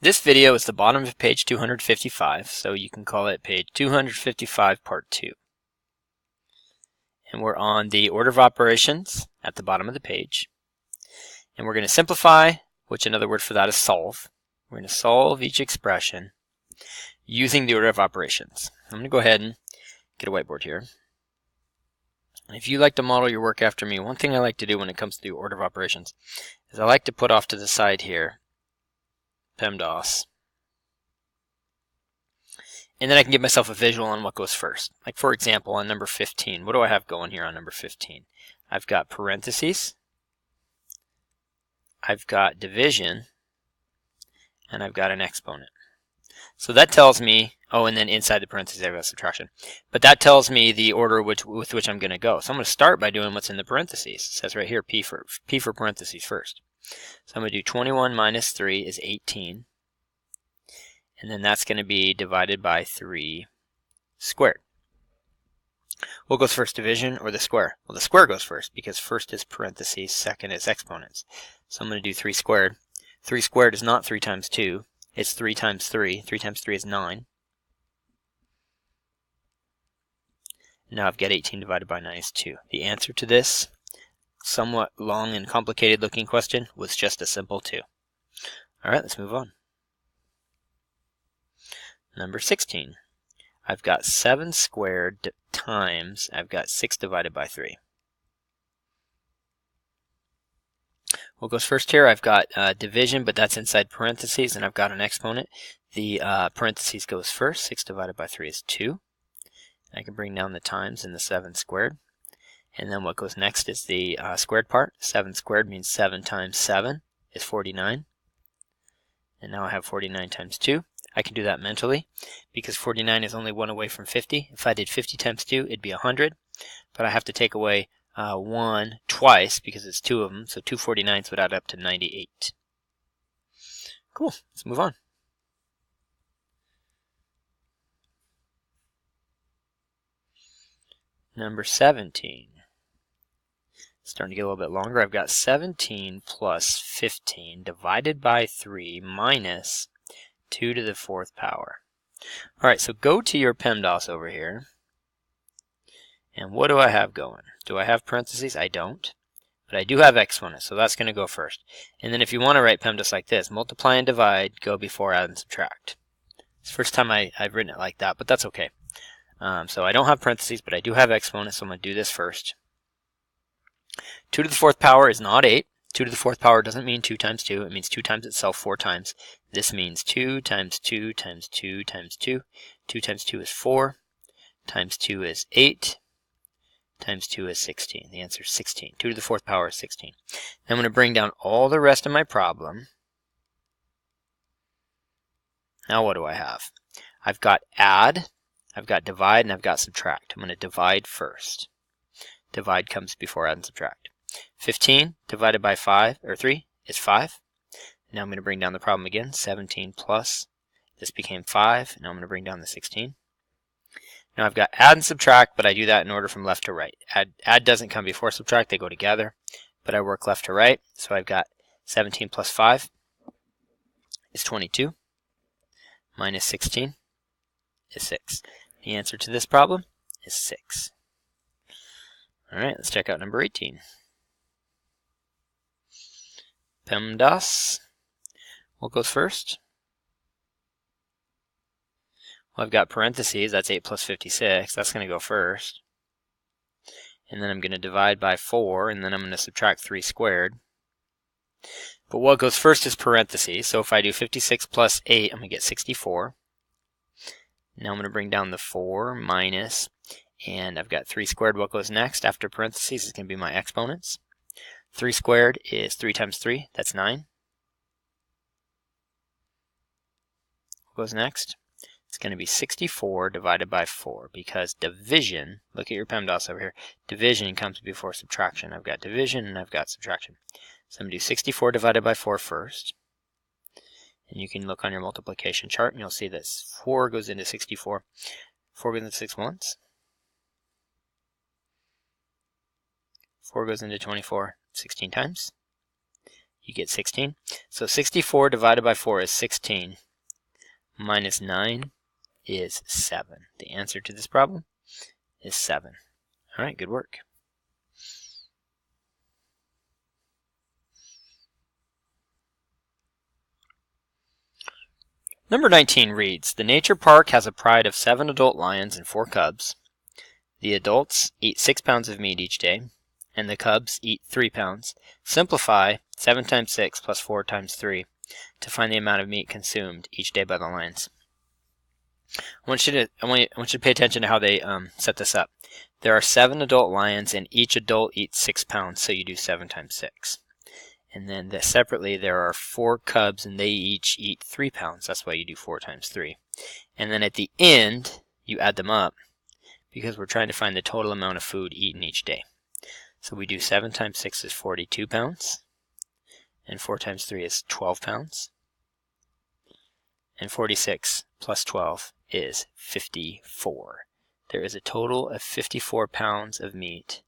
This video is the bottom of page 255, so you can call it page 255 part 2. And we're on the order of operations at the bottom of the page. And we're going to simplify, which another word for that is solve. We're going to solve each expression using the order of operations. I'm going to go ahead and get a whiteboard here. If you like to model your work after me, one thing I like to do when it comes to the order of operations is I like to put off to the side here PEMDAS. And then I can give myself a visual on what goes first. Like for example, on number 15, what do I have going here on number 15? I've got parentheses, I've got division, and I've got an exponent. So that tells me, oh, and then inside the parentheses I've got subtraction. But that tells me the order with which I'm going to go. So I'm going to start by doing what's in the parentheses. It says right here, P for parentheses first. So I'm going to do 21 minus 3 is 18. And then that's going to be divided by 3 squared. What goes first, division or the square? Well, the square goes first because first is parentheses, second is exponents. So I'm going to do 3 squared. 3 squared is not 3 times 2. It's 3 times 3. 3 times 3 is 9. Now I've got 18 divided by 9 is 2. The answer to this somewhat long and complicated looking question was just a simple 2. Alright, let's move on. Number 16. I've got 7 squared times, I've got 6 divided by 3. What goes first here? I've got division, but that's inside parentheses, and I've got an exponent. The parentheses goes first. 6 divided by 3 is 2. I can bring down the times in the 7 squared. And then what goes next is the squared part. 7 squared means 7 times 7 is 49. And now I have 49 times 2. I can do that mentally because 49 is only 1 away from 50. If I did 50 times 2, it'd be 100. But I have to take away 1 twice because it's 2 of them. So 2 49s would add up to 98. Cool. Let's move on. Number 17. Starting to get a little bit longer. I've got 17 plus 15 divided by 3 minus 2 to the 4th power. Alright, so go to your PEMDAS over here. And what do I have going? Do I have parentheses? I don't. But I do have exponents, so that's going to go first. And then if you want to write PEMDAS like this, multiply and divide, go before add and subtract. It's the first time I've written it like that, but that's okay. So I don't have parentheses, but I do have exponents, so I'm going to do this first. 2 to the 4th power is not 8. 2 to the 4th power doesn't mean 2 times 2. It means 2 times itself 4 times. This means 2 times 2 times 2 times 2. 2 times 2 is 4. Times 2 is 8. Times 2 is 16. The answer is 16. 2 to the 4th power is 16. I'm going to bring down all the rest of my problem. Now what do I have? I've got add, I've got divide, and I've got subtract. I'm going to divide first. Divide comes before add and subtract. 15 divided by 5, or 3, is 5. Now I'm going to bring down the problem again. 17 plus, this became 5. Now I'm going to bring down the 16. Now I've got add and subtract, but I do that in order from left to right. Add doesn't come before subtract, they go together. But I work left to right, so I've got 17 plus 5 is 22. Minus 16 is 6. The answer to this problem is 6. Alright, let's check out number 18. PEMDAS. What goes first? Well, I've got parentheses, that's 8 plus 56, that's going to go first. And then I'm going to divide by 4, and then I'm going to subtract 3 squared. But what goes first is parentheses, so if I do 56 plus 8, I'm going to get 64. Now I'm going to bring down the 4 minus, and I've got 3 squared. What goes next after parentheses is going to be my exponents. 3 squared is 3 times 3, that's 9. What goes next? It's going to be 64 divided by 4 because division, look at your PEMDAS over here, division comes before subtraction. I've got division and I've got subtraction. So I'm going to do 64 divided by 4 first. And you can look on your multiplication chart and you'll see that 4 goes into 64. 4 goes into 6 once. 4 goes into 24 16 times. you get 16. So 64 divided by 4 is 16, minus 9 is 7. The answer to this problem is 7. All right, good work. Number 19 reads, the nature park has a pride of 7 adult lions and 4 cubs. The adults eat 6 pounds of meat each day, and the cubs eat 3 pounds. Simplify 7 times 6 plus 4 times 3 to find the amount of meat consumed each day by the lions. I want you to pay attention to how they set this up. There are 7 adult lions, and each adult eats 6 pounds, so you do 7 times 6. And then separately, there are 4 cubs, and they each eat 3 pounds. That's why you do 4 times 3. And then at the end, you add them up, because we're trying to find the total amount of food eaten each day. So we do 7 times 6 is 42 pounds, and 4 times 3 is 12 pounds, and 46 plus 12 is 54. There is a total of 54 pounds of meat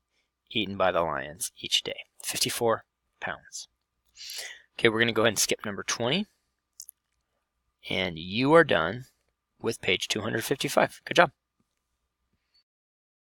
eaten by the lions each day. 54 pounds. Okay, we're going to go ahead and skip number 20, and you are done with page 255. Good job.